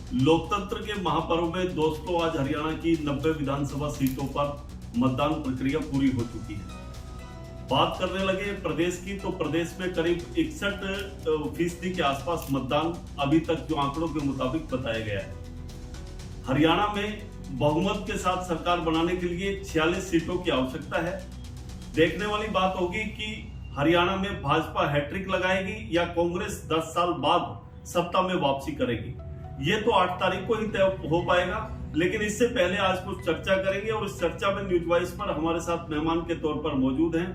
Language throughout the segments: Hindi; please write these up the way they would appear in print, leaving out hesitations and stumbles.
लोकतंत्र के महापर्व में दोस्तों आज हरियाणा की 90 विधानसभा सीटों पर मतदान प्रक्रिया पूरी हो चुकी है। बात करने लगे प्रदेश की तो प्रदेश में करीब 61% के आसपास मतदान अभी तक जो आंकड़ों के मुताबिक बताया गया है। हरियाणा में बहुमत के साथ सरकार बनाने के लिए 46 सीटों की आवश्यकता है। देखने वाली बात होगी कि हरियाणा में भाजपा हैट्रिक लगाएगी या कांग्रेस 10 साल बाद सत्ता में वापसी करेगी। ये तो 8 तारीख को ही तय हो पाएगा, लेकिन इससे पहले आज कुछ चर्चा करेंगे और इस चर्चा में न्यूज वॉइस पर हमारे साथ मेहमान के तौर पर मौजूद हैं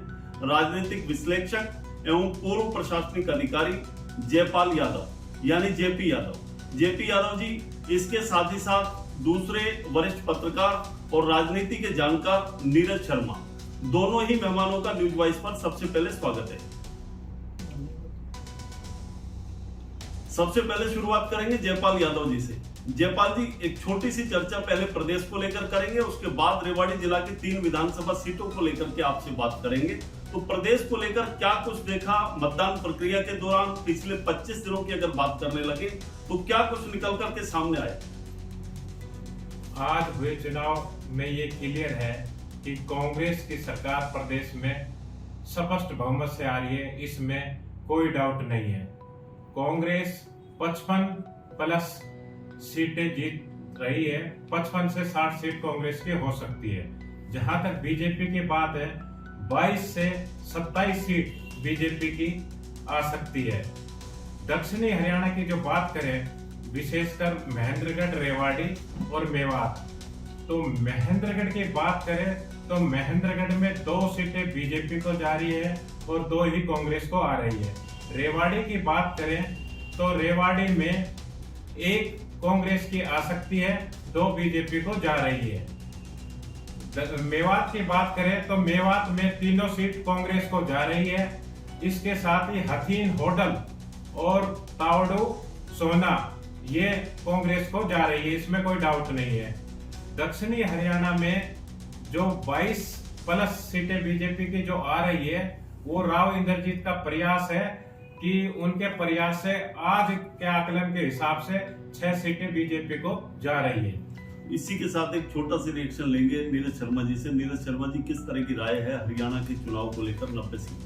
राजनीतिक विश्लेषक एवं पूर्व प्रशासनिक अधिकारी जयपाल यादव यानी जेपी यादव। जेपी यादव जी, इसके साथ ही साथ दूसरे वरिष्ठ पत्रकार और राजनीति के जानकार नीरज शर्मा, दोनों ही मेहमानों का न्यूज वॉइस पर सबसे पहले स्वागत है। सबसे पहले शुरुआत करेंगे जयपाल यादव जी से। जयपाल जी, एक छोटी सी चर्चा पहले प्रदेश को लेकर करेंगे, उसके बाद रेवाड़ी जिला की 3 विधानसभा सीटों को लेकर के आपसे बात करेंगे। तो प्रदेश को लेकर क्या कुछ देखा मतदान प्रक्रिया के दौरान, पिछले 25 दिनों की अगर बात करने लगे तो क्या कुछ निकल करके सामने आया? आज हुए चुनाव में ये क्लियर है कि कांग्रेस की सरकार प्रदेश में स्पष्ट बहुमत से आ रही है, इसमें कोई डाउट नहीं है। कांग्रेस 55 प्लस सीटें जीत रही है। 55 से 60 सीट कांग्रेस की हो सकती है। जहां तक बीजेपी की बात है, 22 से 27 सीट बीजेपी की आ सकती है। दक्षिणी हरियाणा की जो बात करें, विशेषकर महेंद्रगढ़, रेवाड़ी और मेवात, तो महेंद्रगढ़ की बात करें तो महेंद्रगढ़ में 2 सीटें बीजेपी को जा रही है और 2 ही कांग्रेस को आ रही है। रेवाड़ी की बात करें तो रेवाड़ी में 1 कांग्रेस की आ सकती है, 2 बीजेपी को जा रही है। मेवात की बात करें तो मेवात में 3 सीट कांग्रेस को जा रही है। इसके साथ ही हथीन, होडल और तावड़ू, सोना ये कांग्रेस को जा रही है, इसमें कोई डाउट नहीं है। दक्षिणी हरियाणा में जो 22 प्लस सीटें बीजेपी की जो आ रही है, वो राव इंद्रजीत का प्रयास है कि उनके प्रयास से आज के आकलन के हिसाब से 6 सीटें बीजेपी को जा रही है। इसी के साथ एक छोटा सा रिएक्शन लेंगे नीरज शर्मा जी से। नीरज शर्मा जी, किस तरह की राय है हरियाणा के चुनाव को लेकर 90 सीट?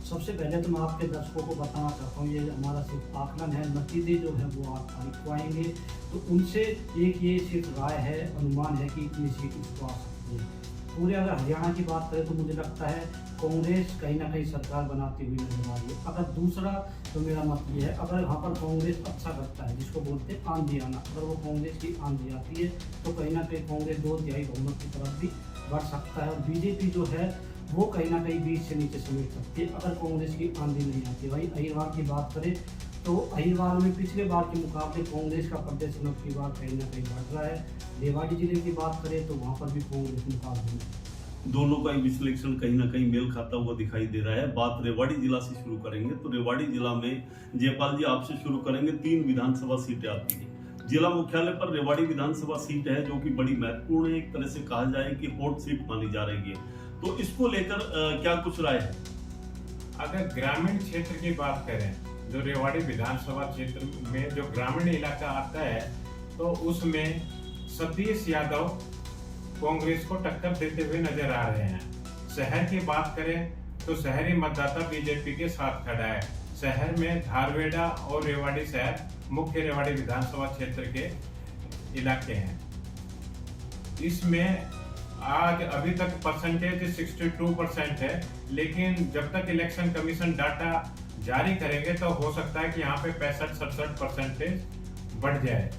सबसे पहले तो मैं आपके दर्शकों को बताना चाहता हूँ, ये हमारा सिर्फ आकलन है, नतीजे जो है वो 8 तारीख को आएंगे। तो उनसे एक ये सिर्फ राय है, अनुमान है कि इतनी सीट इसको आ सकती है। पूरे अगर हरियाणा की बात करें तो मुझे लगता है कांग्रेस कहीं ना कहीं सरकार बनाती हुई नजर आ रही है। अगर दूसरा तो मेरा मत ये है, अगर वहाँ पर कांग्रेस अच्छा करता है, जिसको बोलते हैं आंधी आना, अगर वो कांग्रेस की आंधी आती है तो कहीं ना कहीं कांग्रेस 2/3 बहुमत की तरफ भी बढ़ सकता है और बीजेपी जो है वो कहीं ना कहीं 20 से नीचे समेट सकती है अगर कांग्रेस की आंधी नहीं आती। भाई अहिरवार की बात करें तो अहिरवार में पिछले बार के मुकाबले कांग्रेस का प्रदर्शन अब की बार कहीं ना कहीं बढ़ रहा है। रेवाड़ी जिले की बात करें तो वहाँ पर भी कांग्रेस मुकाबले में दोनों का विश्लेषण कहीं ना कहीं मेल खाता हुआ दिखाई दे रहा है। बात रेवाड़ी जिला से शुरू करेंगे तो रेवाड़ी जिला में जयपाल जी आपसे शुरू करेंगे। 3 विधानसभा सीटें आती है। जिला मुख्यालय पर रेवाड़ी विधानसभा सीट है जो कि बड़ी महत्वपूर्ण है, एक तरह से कहा जाए कि हॉट सीट मानी जा रही है। तो इसको लेकर क्या कुछ राय है? अगर ग्रामीण क्षेत्र की बात करें, जो रेवाड़ी विधानसभा क्षेत्र में जो ग्रामीण इलाका आता है, तो उसमें सतीश यादव कांग्रेस को टक्कर देते हुए नजर आ रहे हैं। शहर की बात करें तो शहरी मतदाता बीजेपी के साथ खड़ा है। शहर में धारवेड़ा और रेवाड़ी शहर मुख्य रेवाड़ी विधानसभा क्षेत्र के इलाके हैं। इसमें आज अभी तक परसेंटेज 62% है, लेकिन जब तक इलेक्शन कमीशन डाटा जारी करेंगे तो हो सकता है कि यहाँ पे 65-67% बढ़ जाए।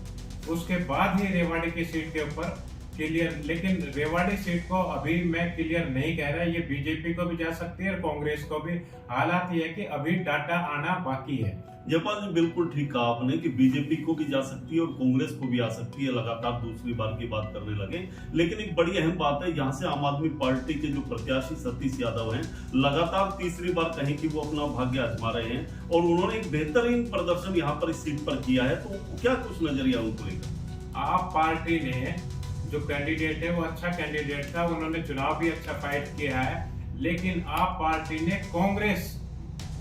उसके बाद ही रेवाड़ी की सीट के ऊपर क्लियर, लेकिन रेवाड़ी सीट को अभी मैं क्लियर नहीं कह रहा, ये बीजेपी को भी जा सकती है और कांग्रेस को भी। हालात ये है कि अभी डाटा आना बाकी है। जयपाल जी, बिल्कुल ठीक कहा आपने कि बीजेपी को भी जा सकती है और कांग्रेस को भी आ सकती है, लगातार दूसरी बार की बात करने लगे। लेकिन एक बड़ी अहम बात है, यहाँ से आम आदमी पार्टी के जो प्रत्याशी सतीश यादव हैं, लगातार तीसरी बार कहीं कि वो अपना भाग्य आजमा रहे हैं और उन्होंने एक बेहतरीन प्रदर्शन यहाँ पर इस सीट पर किया है। तो क्या कुछ नजरिया उनको लेकर? आप पार्टी ने जो कैंडिडेट है वो अच्छा कैंडिडेट था, उन्होंने चुनाव भी अच्छा फाइट किया है, लेकिन आप पार्टी ने कांग्रेस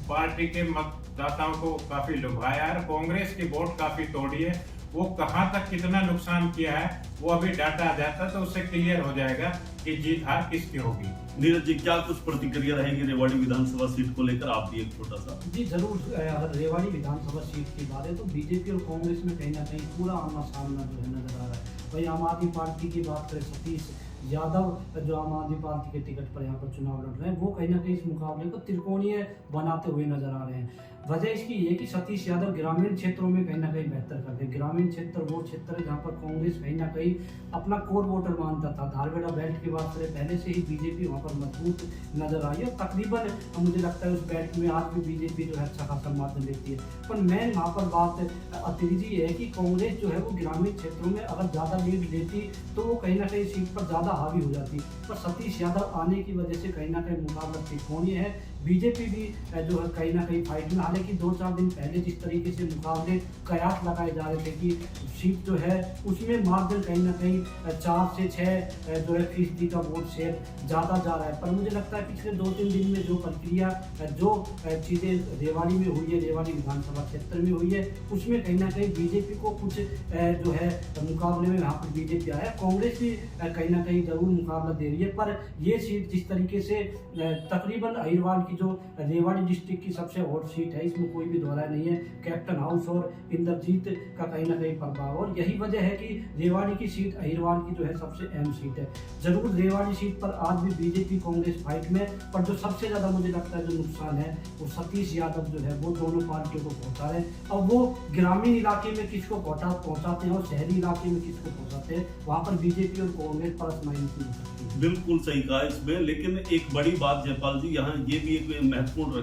पार्टी के मतदाताओं को काफी लुभाया है। कांग्रेस की वोट काफी तोड़ी है वो कहां तक कितना नुकसान किया है वो अभी डाटा आ जाता तो उससे क्लियर हो जाएगा कि जीत हार किसकी होगी। नीरज जी, क्या कुछ प्रतिक्रिया रहेगी रेवाड़ी विधानसभा सीट को लेकर? आप भी एक छोटा सा। जी जरूर, अगर रेवाड़ी विधानसभा सीट की बात है तो बीजेपी और कांग्रेस में कहीं ना कहीं पूरा आमना सामना जो है नजर आ रहा है। वही आम आदमी पार्टी की बात करें, सतीश यादव जो आम आदमी पार्टी के टिकट पर यहाँ पर चुनाव लड़ रहे हैं, वो कहीं ना कहीं इस मुकाबले को त्रिकोणीय बनाते हुए नजर आ रहे हैं। वजह इसकी ये कि सतीश यादव ग्रामीण क्षेत्रों में कहीं ना कहीं बेहतर करते हैं। ग्रामीण क्षेत्र वो क्षेत्र है जहाँ पर कांग्रेस कहीं ना कहीं अपना कोर वोटर मानता था। धारवेड़ा बेल्ट की बात करें, पहले से ही बीजेपी वहाँ पर मजबूत नजर आई है। तकरीबन मुझे लगता है उस बेल्ट में आज भी बीजेपी जो है अच्छा खासा मार्जिन लेती है। पर मेन वहाँ पर बात अतिरिक्त ये है कि कांग्रेस जो है वो ग्रामीण क्षेत्रों में अगर ज़्यादा लीड लेती तो वो कहीं ना कहीं सीट पर ज़्यादा हावी हो जाती। पर सतीश यादव आने की वजह से कहीं ना कहीं मुकाबला त्रिकोणीय है। बीजेपी भी जो है कहीं ना कहीं फाइट में, हालांकि 2-4 दिन पहले जिस तरीके से मुकाबले कयास लगाए जा रहे थे कि सीट जो है उसमें मार्जिन कहीं ना कहीं 4 से 6 जो है फीसदी का वोट शेयर ज़्यादा जा रहा है। पर मुझे लगता है पिछले 2-3 दिन में जो प्रक्रिया जो चीज़ें रेवाड़ी में हुई है, रेवाड़ी विधानसभा क्षेत्र में हुई है, उसमें कहीं ना कहीं बीजेपी को कुछ जो है मुकाबले में यहाँ पर बीजेपी आया। कांग्रेस भी कहीं ना कहीं जरूर मुकाबला दे रही है। पर ये सीट जिस तरीके से तकरीबन अहिरवाल की जो रेवाड़ी डिस्ट्रिक्ट की सबसे हॉट सीट है, इसमें कोई भी दोहराया नहीं है। कैप्टन हाउस और इंद्रजीत का कहीं ना कहीं प्रभाव, और यही वजह है कि रेवाड़ी की सीट अहिरवाल की जो है सबसे अहम सीट है। जरूर रेवाड़ी सीट पर आज भी बीजेपी कांग्रेस फाइट में, पर जो सबसे ज्यादा मुझे लगता है जो नुकसान है वो सतीश यादव जो है वो दोनों पार्टियों को पहुंचा रहे हैं। अब वो ग्रामीण इलाके में किसको पहुंचाते हैं और शहरी इलाके में किसको पहुंचाते हैं, वहां पर बीजेपी और कांग्रेस परस्पर नहीं हो सकती। बिल्कुल सही कहा इसमें, लेकिन एक बड़ी बात जयपाल जी, यहाँ ये भी एक महत्वपूर्ण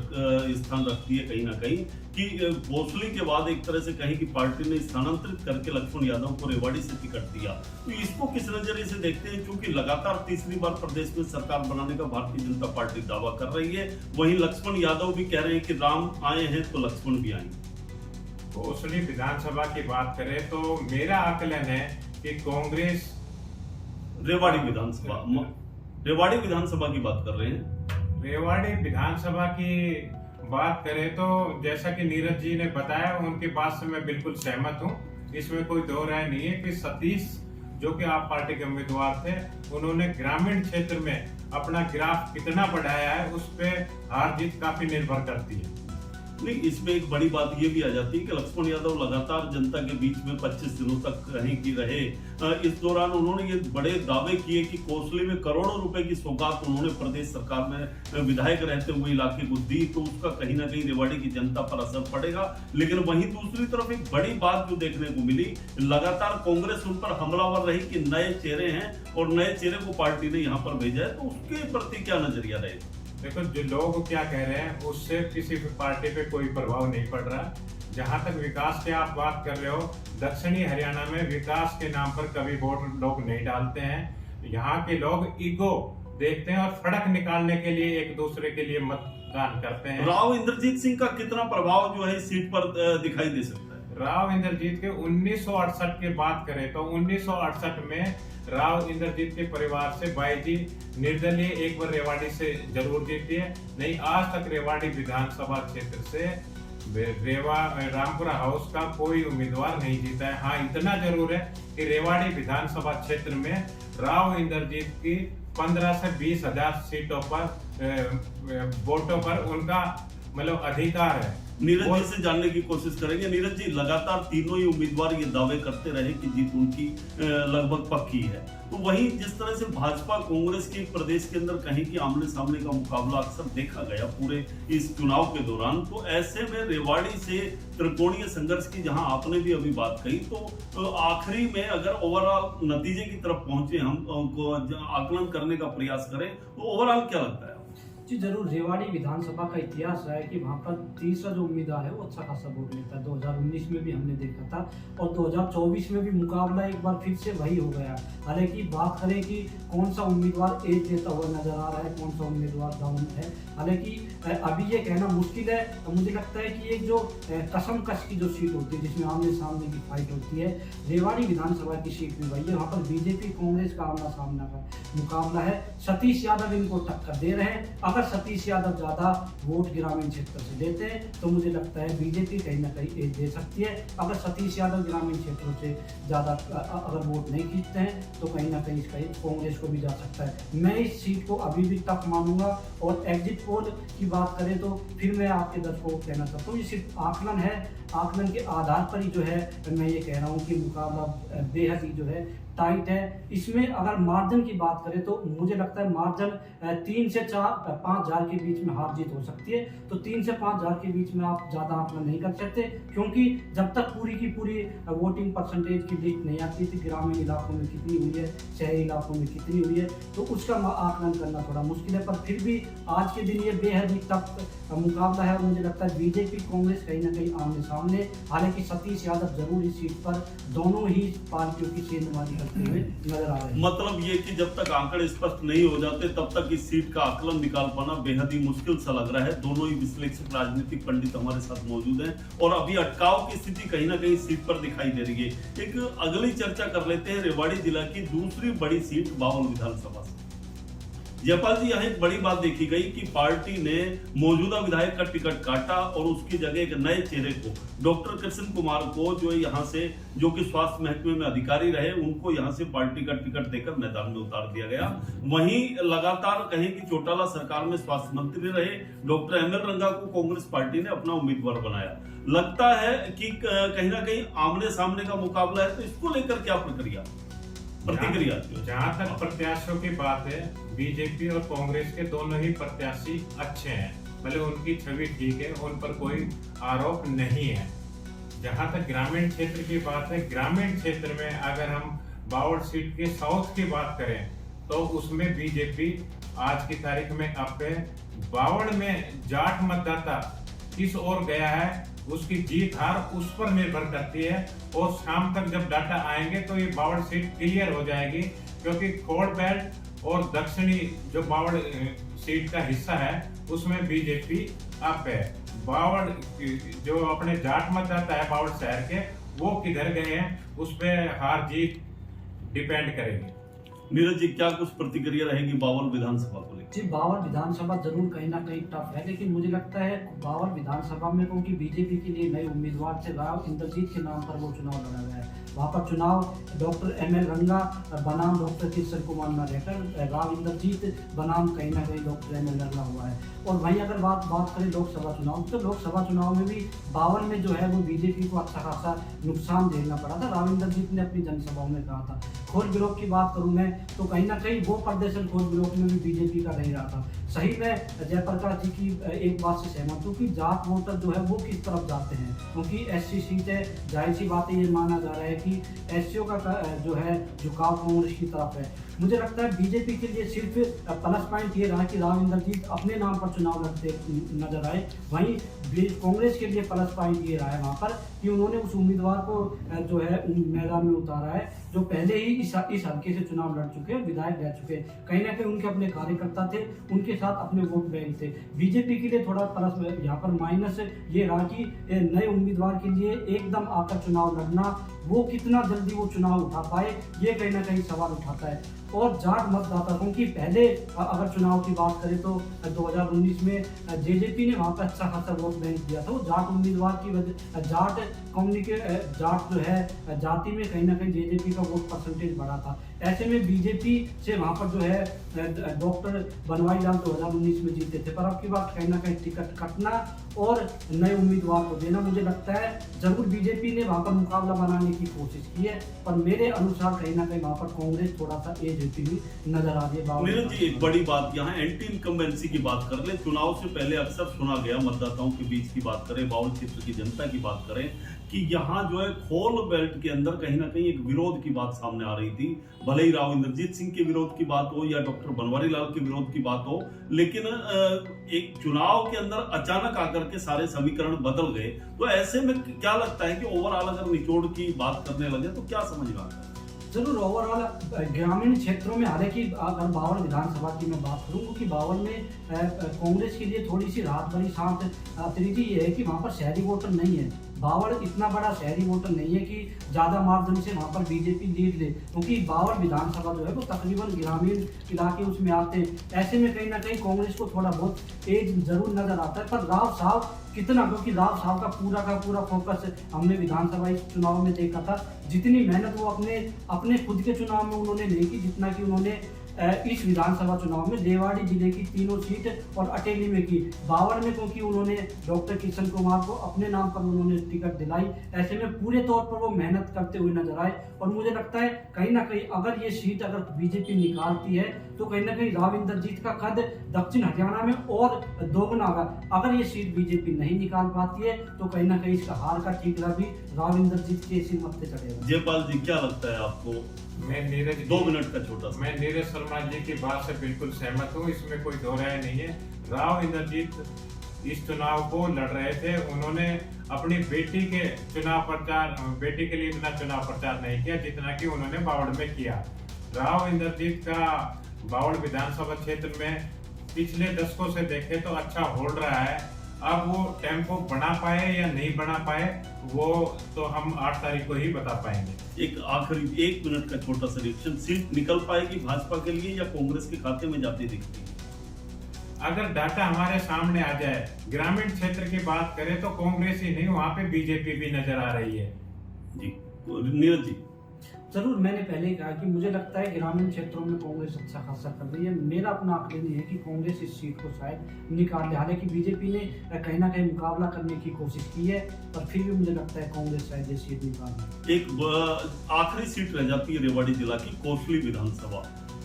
स्थान रखती है कहीं ना कहीं कि भोसले के बाद एक तरह से कहीं की पार्टी ने स्थानांतरित करके लक्ष्मण यादव को रेवाड़ी से टिकट दिया। तो इसको किस नजरिए से देखते हैं? क्योंकि लगातार तीसरी बार प्रदेश में सरकार बनाने का भारतीय जनता पार्टी दावा कर रही है, वहीं लक्ष्मण यादव भी कह रहे हैं कि राम आए हैं तो लक्ष्मण भी आएंगे। भोसले विधानसभा की बात करें तो मेरा आकलन है कि कांग्रेस रेवाड़ी विधानसभा की बात कर रहे हैं। रेवाड़ी विधानसभा की बात करें तो जैसा कि नीरज जी ने बताया, उनकी बात से मैं बिल्कुल सहमत हूं। इसमें कोई दो राय नहीं है कि सतीश जो कि आप पार्टी के उम्मीदवार थे, उन्होंने ग्रामीण क्षेत्र में अपना ग्राफ कितना बढ़ाया है उस पर हार जीत काफी निर्भर करती है। नहीं, इसमें एक बड़ी बात ये भी आ जाती है कि लक्ष्मण यादव लगातार जनता के बीच में 25 दिनों तक कहीं की रहे। इस दौरान उन्होंने ये बड़े दावे किए कि कोसली में करोड़ों रुपए की सौगात उन्होंने प्रदेश सरकार में विधायक रहते हुए इलाके को दी, तो उसका कहीं ना कहीं रेवाड़ी की जनता पर असर पड़ेगा। लेकिन वहीं दूसरी तरफ एक बड़ी बात जो देखने को मिली, लगातार कांग्रेस उन पर हमलावर रही कि नए चेहरे हैं और नए चेहरे को पार्टी ने यहाँ पर भेजा है, तो उसके प्रति क्या नजरिया रहेगा? देखो, जो लोग क्या कह रहे हैं उससे किसी भी पार्टी पे कोई प्रभाव नहीं पड़ रहा। जहां तक विकास की आप बात कर रहे हो, दक्षिणी हरियाणा में विकास के नाम पर कभी वोट लोग नहीं डालते हैं। यहाँ के लोग ईगो देखते हैं और फड़क निकालने के लिए एक दूसरे के लिए मतदान करते हैं। राव इंद्रजीत सिंह का कितना प्रभाव जो है इस सीट पर दिखाई दे सकता है? राव इंद्रजीत के 1968 की बात करें तो 1968 में राव इंद्रजीत के परिवार से बाईजी निर्दलीय एक बार रेवाड़ी से जरूर जीती है। नहीं, आज तक रेवाड़ी विधानसभा क्षेत्र से रामपुरा हाउस का कोई उम्मीदवार नहीं जीता है। हाँ, इतना जरूर है कि रेवाड़ी विधानसभा क्षेत्र में राव इंद्रजीत की 15 से 20 हजार सीटों पर वोटों पर उनका मतलब अधिकार है। नीरज जी से जानने की कोशिश करेंगे। नीरज जी, लगातार तीनों ही उम्मीदवार ये दावे करते रहे कि जीत उनकी लगभग पक्की है, तो वहीं जिस तरह से भाजपा कांग्रेस के प्रदेश के अंदर कहीं की आमने सामने का मुकाबला अक्सर देखा गया पूरे इस चुनाव के दौरान, तो ऐसे में रेवाड़ी से त्रिकोणीय संघर्ष की जहां आपने भी अभी बात कही, तो आखिरी में अगर ओवरऑल नतीजे की तरफ पहुंचे, हम आकलन करने का प्रयास करें, तो ओवरऑल क्या लगता है? जी जरूर, रेवाड़ी विधानसभा का इतिहास रहा है कि वहाँ पर तीसरा जो उम्मीदवार है वो अच्छा खासा वोट लेता है। 2019 में भी हमने देखा था और 2024 में भी मुकाबला एक बार फिर से वही हो गया। हालांकि बात करें कि कौन सा उम्मीदवार एज देता हुआ नजर आ रहा है, कौन सा उम्मीदवार डाउन है, हालांकि अभी ये कहना मुश्किल है। मुझे लगता है कि एक जो कसमकश की जो सीट होती है जिसमें आमने सामने की फाइट होती है, रेवाड़ी विधानसभा की सीट में वही है। वहाँ पर बीजेपी कांग्रेस का आमना सामना का मुकाबला है। सतीश यादव इनको टक्कर दे रहे हैं। अगर सतीश यादव ज़्यादा वोट ग्रामीण क्षेत्र से लेते हैं तो मुझे लगता है बीजेपी कहीं ना कहीं एज दे सकती है। अगर सतीश यादव ग्रामीण क्षेत्रों से ज़्यादा अगर वोट नहीं खींचते हैं तो कहीं ना कहीं इसका कांग्रेस को भी जा सकता है। मैं इस सीट को अभी भी टफ मानूंगा। और एग्जिट पोल की बात करें तो फिर मैं आपके दर्शकों को कहना चाहता हूँ, ये सिर्फ आकलन है। आकलन के आधार पर ही जो है मैं ये कह रहा हूँ कि मुकाबला बेहद ही जो है टाइट है। इसमें अगर मार्जिन की बात करें तो मुझे लगता है मार्जिन 3 से 5 हजार के बीच में हार जीत हो सकती है। तो 3 से 5 हजार के बीच में आप ज़्यादा आकलन नहीं कर सकते, क्योंकि जब तक पूरी की पूरी वोटिंग परसेंटेज की लिस्ट नहीं आती थी ग्रामीण इलाकों में कितनी हुई है, शहरी इलाकों में कितनी हुई है, तो उसका आकलन करना थोड़ा मुश्किल है। पर फिर भी आज के दिन ये बेहद ही टफ मुकाबला है और मुझे लगता है बीजेपी कांग्रेस कहीं ना कहीं आमने सामने। हालांकि सतीश यादव जरूर इस सीट पर दोनों ही पार्टियों की सेंधमारी करते हुए नजर आ रहे हैं। मतलब ये कि जब तक आंकड़े स्पष्ट नहीं हो जाते तब तक इस सीट का आकलन निकाल पाना बेहद ही मुश्किल सा लग रहा है। दोनों ही विश्लेषक राजनीतिक पंडित हमारे साथ मौजूद हैं और अभी अटकाव की स्थिति कहीं ना कहीं सीट पर दिखाई दे रही है। एक अगली चर्चा कर लेते हैं रेवाड़ी जिला की दूसरी बड़ी सीट बावल विधानसभा से। जयपाल जी, यहाँ एक बड़ी बात देखी गई कि पार्टी ने मौजूदा विधायक का टिकट काटा और उसकी जगह एक नए चेहरे को, डॉक्टर कृष्ण कुमार को, जो यहाँ से जो कि स्वास्थ्य महकमे में अधिकारी रहे, उनको यहाँ से पार्टी का टिकट देकर मैदान में उतार दिया गया। वहीं लगातार कहें कि चौटाला सरकार में स्वास्थ्य मंत्री रहे डॉक्टर एमएल रंगा को कांग्रेस पार्टी ने अपना उम्मीदवार बनाया। लगता है कि कहीं ना कहीं आमने सामने का मुकाबला है, तो इसको लेकर क्या प्रतिक्रिया? जहाँ तक प्रत्याशियों की बात है, बीजेपी और कांग्रेस के दोनों ही प्रत्याशी अच्छे हैं, मतलब उनकी छवि ठीक है, उन पर कोई आरोप नहीं है। जहाँ तक ग्रामीण क्षेत्र की बात है, ग्रामीण क्षेत्र में अगर हम बावड़ सीट के साउथ की बात करें तो उसमें बीजेपी आज की तारीख में अप है। बावड़ में जाट मतदाता किस ओर गया है उसकी जीत हार उस पर निर्भर करती है और शाम तक जब डाटा आएंगे तो ये बावड़ सीट क्लियर हो जाएगी, क्योंकि खोड़ बेल्ट और दक्षिणी जो बावड़ सीट का हिस्सा है उसमें बीजेपी अप है। बावड़ जो अपने जाट मतदाता है बावड़ शहर के, वो किधर गए हैं उस पर हार जीत डिपेंड करेगी। नीरज जी, क्या कुछ प्रतिक्रिया रहेगी बावल विधानसभा को लेकर? जी, बावल विधानसभा जरूर कहीं ना कहीं टफ है, लेकिन मुझे लगता है बावल विधानसभा में, क्योंकि बीजेपी के लिए नए उम्मीदवार से राव इंद्रजीत के नाम पर वो चुनाव लड़ा गया है। वहाँ पर चुनाव डॉक्टर एमएल रंगा बनाम डॉक्टर कृष्ण कुमार न रहकर राव इंद्रजीत बनाम कहीं ना कहीं डॉक्टर एमएल रंगा हुआ है। और वहीं अगर बात करें लोकसभा चुनाव, तो लोकसभा चुनाव में भी बावल में जो है वो बीजेपी को अच्छा खासा नुकसान झेलना पड़ा था। राव इंद्रजीत ने अपनी जनसभाओं में कहा था। खोर ब्लॉक की बात करूं मैं तो कहीं ना कहीं वो प्रदर्शन खोर ब्लॉक में भी बीजेपी का नहीं रहा था। सही में जयप्रकाश जी की एक बात से सहमत हूँ कि जाट वोटर जो है वो किस तरफ जाते हैं, क्योंकि एससी सीट है, जाहिर सी बात है ये माना जा रहा है कि एससीओ का जो है झुकाव कांग्रेस की तरफ है। मुझे लगता है बीजेपी के लिए सिर्फ प्लस पॉइंट ये रहा कि राव इंद्रजीत अपने नाम पर चुनाव लड़ते नजर आए। वहीं कांग्रेस के लिए प्लस पॉइंट ये रहा है वहाँ पर कि उन्होंने उस उम्मीदवार को जो है मैदान में उतारा है जो पहले ही इस हल्के से चुनाव लड़ चुके हैं, विधायक रह चुके हैं। कहीं ना कहीं उनके अपने कार्यकर्ता थे, उनके साथ अपने वोट बैंक थे। बीजेपी के लिए थोड़ा प्लस यहाँ पर माइनस ये रहा कि नए उम्मीदवार के लिए एकदम आकर चुनाव लड़ना, वो कितना जल्दी वो चुनाव उठा पाए, ये कहीं ना कहीं सवाल उठाता है। और जाट मतदाता, क्योंकि पहले अगर चुनाव की बात करें तो 2019 में जेजेपी ने वहाँ पर अच्छा खासा वोट बैंक दिया था। वो जाट उम्मीदवार की वजह, जाट जाट जो है जाति में कहीं ना कहीं जेजेपी का वोट परसेंटेज बढ़ा था। ऐसे में बीजेपी से वहाँ पर जो है डॉक्टर बनवारी लाल 2019 में जीते थे, पर अब की बात कहीं ना कहीं टिकट कटना और नए उम्मीदवार को देना, मुझे लगता है जरूर बीजेपी ने वहाँ पर मुकाबला बनाने की कोशिश की है, पर मेरे अनुसार कहीं ना कहीं वहाँ पर कांग्रेस थोड़ा सा एज होती हुई नजर आ रही है। नीरज जी, एक बड़ी बात यहाँ एंटी इनकम्बेंसी की बात कर ले। चुनाव से पहले अक्सर सुना गया, मतदाताओं के बीच की बात करें, बावल क्षेत्र की जनता की बात करें, कि यहाँ जो है खोल बेल्ट के अंदर कहीं ना कहीं एक विरोध की बात सामने आ रही थी। भले ही राव इंद्रजीत सिंह के विरोध की बात हो या डॉक्टर बनवारी लाल के विरोध की बात हो, लेकिन एक चुनाव के अंदर अचानक आकर के सारे समीकरण बदल गए। तो ऐसे में क्या लगता है कि ओवरऑल अगर निचोड़ की बात करने लगे तो क्या समझ में आता है? जरूर ओवरऑल ग्रामीण क्षेत्रों में, हालांकि अगर बावल विधानसभा की मैं बात करूँ कि बावल में कांग्रेस के लिए थोड़ी सी राहत भरी सांस अतिरिक्त ये है कि वहाँ पर शहरी वोटर नहीं है। बावड़ इतना बड़ा शहरी वोटर नहीं है कि ज़्यादा मार्जिन से वहाँ पर बीजेपी लीड ले, क्योंकि बावड़ विधानसभा जो है वो तकरीबन ग्रामीण इलाके उसमें आते हैं। ऐसे में कहीं ना कहीं कांग्रेस को थोड़ा बहुत एज जरूर नजर आता है, पर राव साहब कितना, क्योंकि राव साहब का पूरा फोकस हमने विधानसभा इस चुनाव में देखा था, जितनी मेहनत वो अपने खुद के चुनाव में उन्होंने नहीं की जितना कि उन्होंने इस विधानसभा चुनाव में रेवाड़ी जिले की तीनों सीट और अटेली में की। बावड़ में क्योंकि उन्होंने डॉक्टर किशन कुमार को अपने नाम पर उन्होंने टिकट दिलाई, ऐसे में पूरे तौर पर वो मेहनत करते हुए नजर आए। और मुझे लगता है कहीं ना कहीं अगर ये सीट अगर बीजेपी निकालती है तो कहीं ना कहीं राव इंद्रजीत का कद दक्षिण हरियाणा में और दोगुना होगा। अगर ये सीट बीजेपी नहीं निकाल पाती है तो कहीं ना कहीं इसका हार का ठीकरा भी राव इंद्रजीत के इसी मत पे चढ़ेगा। जयपाल जी, क्या लगता है आपको? मैं नीरज 2 मिनट का छोटा सा। मैं नीरज शर्मा जी की बात से बिल्कुल सहमत हूँ, इसमें कोई दो राय नहीं है। राव इंद्रजीत इस चुनाव को लड़ रहे थे, उन्होंने अपनी बेटी के बेटी के लिए इतना चुनाव प्रचार नहीं किया जितना कि उन्होंने बावड़ में किया। राव इंद्रजीत का बावड़ विधानसभा क्षेत्र में पिछले दशकों से देखे तो अच्छा होल्ड रहा है। अब वो टेम्पो बना पाए या नहीं बना पाए वो तो हम 8 तारीख को ही बता पाएंगे। एक आखिरी 1 मिनट का छोटा सा रिएक्शन, सीट निकल पाएगी भाजपा के लिए या कांग्रेस के खाते में जाती दिखती है? अगर डाटा हमारे सामने आ जाए, ग्रामीण क्षेत्र की बात करें तो कांग्रेस ही नहीं, वहां पे बीजेपी भी नजर आ रही है। जी नीरज जी। जरूर, मैंने पहले ही कहा कि मुझे लगता है ग्रामीण क्षेत्रों में कांग्रेस अच्छा खासा कर रही है। मेरा अपना आकलन ये है कि कांग्रेस इस सीट को शायद निकाल ले। हालांकि बीजेपी ने कहीं ना कहीं मुकाबला करने की कोशिश की है, पर फिर भी मुझे लगता है कांग्रेस शायद ये सीट निकाल ले। एक आखिरी सीट रह जाती है रेवाड़ी जिला की कोसली विधानसभा।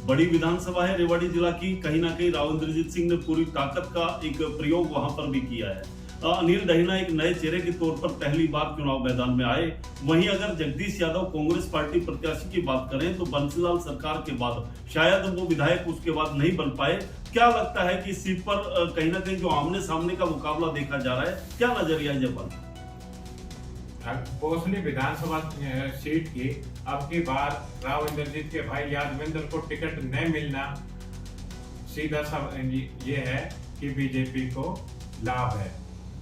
बड़ी विधानसभा है रेवाड़ी जिला की, कहीं ना कहीं राव इंद्रजीत सिंह ने पूरी ताकत का एक प्रयोग वहां पर भी किया है। अनिल दहिना एक नए चेहरे के तौर पर पहली बार चुनाव मैदान में आए। वहीं अगर जगदीश यादव कांग्रेस पार्टी प्रत्याशी की बात करें तो बंसीलाल सरकार के बाद शायद वो विधायक उसके बाद नहीं बन पाए। क्या लगता है कि इस सीट पर कहीं ना कहीं जो आमने सामने का मुकाबला देखा जा रहा है, क्या नजरिया है जयपाल? कोसली विधानसभा सीट की अब की बार राव इंद्रजीत के भाई यादवेंद्र को टिकट न मिलना सीधा सा ये है कि बीजेपी को लाभ है।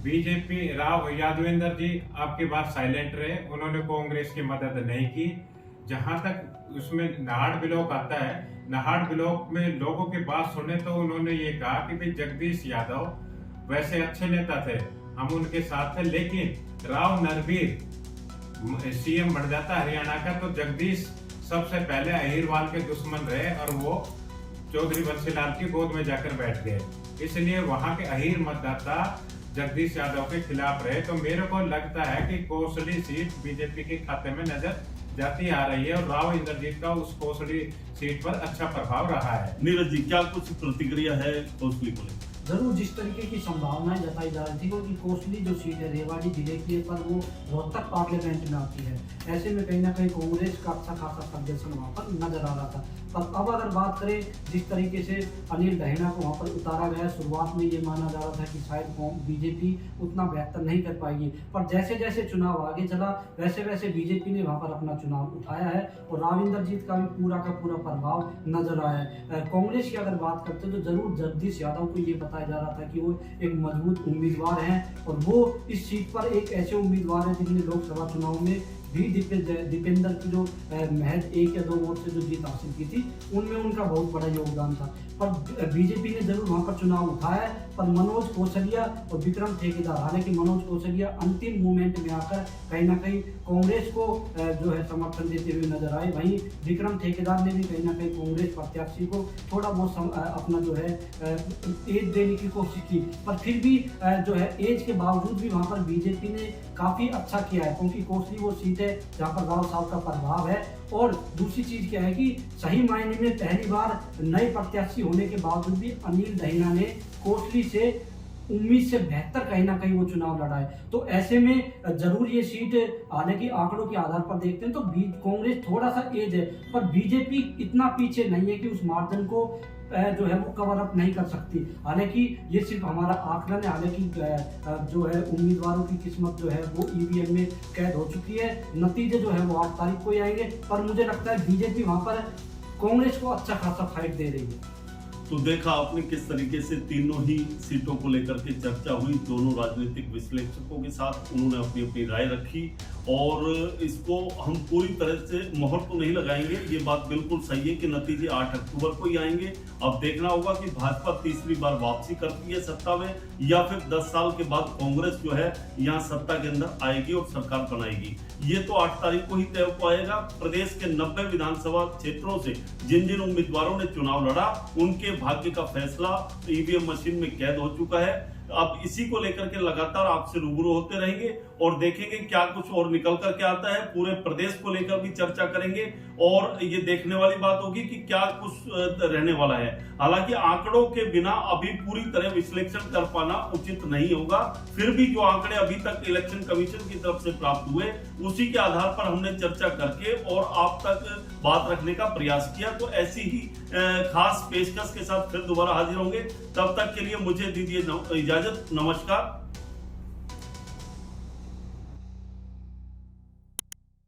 बीजेपी राव यादवेंद्र जी आपके बात साइलेंट रहे, उन्होंने कांग्रेस की मदद नहीं की। जहां तक उसमें नाहड़ ब्लॉक आता है, नाहड़ ब्लॉक में लोगों की बात सुने तो उन्होंने ये कहा कि भाई जगदीश यादव वैसे अच्छे नेता थे, हम उनके साथ थे, लेकिन राव नरवीर सीएम बन जाता हरियाणा का तो जगदीश सबसे पहले अहिरवाल के दुश्मन रहे और वो चौधरी बंसीलाल की गोद में जाकर बैठ गए। इसलिए वहां के अहिर मतदाता जगदीश यादव के खिलाफ रहे। तो मेरे को लगता है कि कोसली सीट बीजेपी के खाते में नजर जाती आ रही है और राव इंद्रजीत का उस कोसली सीट पर अच्छा प्रभाव रहा है। नीरज जी, क्या कुछ प्रतिक्रिया है कोसली को लेकर? जरूर, जिस तरीके की संभावनाएं जताई जा रही थी, क्योंकि कोसली जो सीट है रेवाड़ी जिले की है, पर वो रोहतक पार्लियामेंट में आती है। ऐसे में कहीं ना कहीं कांग्रेस का अच्छा खासा प्रदर्शन वहाँ पर नजर आ रहा था। पर अब अगर बात करें जिस तरीके से अनिल दहिना को वहाँ पर उतारा गया, शुरुआत में ये माना जा रहा था कि शायद बीजेपी उतना बेहतर नहीं कर पाएगी, पर जैसे जैसे चुनाव आगे चला वैसे वैसे बीजेपी ने वहाँ पर अपना चुनाव उठाया है और राव इंद्रजीत का भी पूरा का पूरा प्रभाव नजर आया है। कांग्रेस की अगर बात करते तो जरूर जगदीश यादव को ये बताया जा रहा था कि वो एक मजबूत उम्मीदवार हैं और वो इस सीट पर एक ऐसे उम्मीदवार हैं जिन्होंने लोकसभा चुनाव में भी दीपेंद्र की जो महज 1 या 2 वोट से जो जीत हासिल की थी, उनमें उनका बहुत बड़ा योगदान था। पर बीजेपी ने जरूर वहां पर चुनाव उठाया, पर मनोज कौशलिया और विक्रम ठेकेदार, हालांकि मनोज कौशलिया अंतिम मोमेंट में आकर कहीं ना कहीं कांग्रेस को जो है समर्थन देते हुए नजर आए। वहीं विक्रम ठेकेदार ने भी कहीं ना कहीं कांग्रेस प्रत्याशी को थोड़ा बहुत अपना जो है एज देने की कोशिश की, पर फिर भी जो है एज के बावजूद भी वहां पर बीजेपी ने काफी अच्छा किया है, क्योंकि कोसली वो सीट है जहाँ पर राव साहब का प्रभाव है। और दूसरी चीज क्या है कि सही मायने में पहली बार नए प्रत्याशी होने के बावजूद भी अनिल दहिना ने कोसली से उम्मीद से बेहतर कहीं ना कहीं वो चुनाव लड़ा है। तो ऐसे में जरूर ये सीट, हालांकि आंकड़ों के आधार पर देखते हैं तो कांग्रेस थोड़ा सा एज है, पर बीजेपी इतना पीछे नहीं है कि उस मार्जिन को जो है वो कवर अप नहीं कर सकती। हालांकि ये सिर्फ हमारा आकलन है, हालांकि जो है उम्मीदवारों की किस्मत जो है वो ईवीएम में कैद हो चुकी है। नतीजे जो है वो 8 तारीख को ही आएंगे, पर मुझे लगता है बीजेपी वहां पर कांग्रेस को अच्छा खासा फाइट दे रही है। तो देखा आपने किस तरीके से तीनों ही सीटों को लेकर के चर्चा हुई, दोनों राजनीतिक विश्लेषकों के साथ उन्होंने अपनी अपनी राय रखी और इसको हम पूरी तरह से मोहर तो नहीं लगाएंगे। ये बात बिल्कुल सही है कि नतीजे 8 अक्टूबर को ही आएंगे। अब देखना होगा कि भाजपा तीसरी बार वापसी करती है सत्ता में या फिर 10 साल के बाद कांग्रेस जो है यहाँ सत्ता के अंदर आएगी और सरकार बनाएगी। ये तो 8 तारीख को ही तय हो पाएगा। प्रदेश के 90 विधानसभा क्षेत्रों से जिन जिन उम्मीदवारों ने चुनाव लड़ा उनके भाग्य का फैसला ईवीएम मशीन में कैद हो चुका है। अब इसी को लेकर के लगातार आपसे रूबरू होते रहेंगे और देखेंगे क्या कुछ और निकल करके आता है। पूरे प्रदेश को लेकर भी चर्चा करेंगे और ये देखने वाली बात होगी कि क्या कुछ रहने वाला है। हालांकि आंकड़ों के बिना अभी पूरी तरह विश्लेषण कर पाना उचित नहीं होगा। फिर भी जो आंकड़े अभी तक इलेक्शन कमीशन की तरफ से प्राप्त हुए उसी के आधार पर हमने चर्चा करके और आप तक बात रखने का प्रयास किया। तो ऐसी ही खास पेशकश के साथ फिर दोबारा हाजिर होंगे। तब तक के लिए मुझे दीजिए इजाजत। नमस्कार।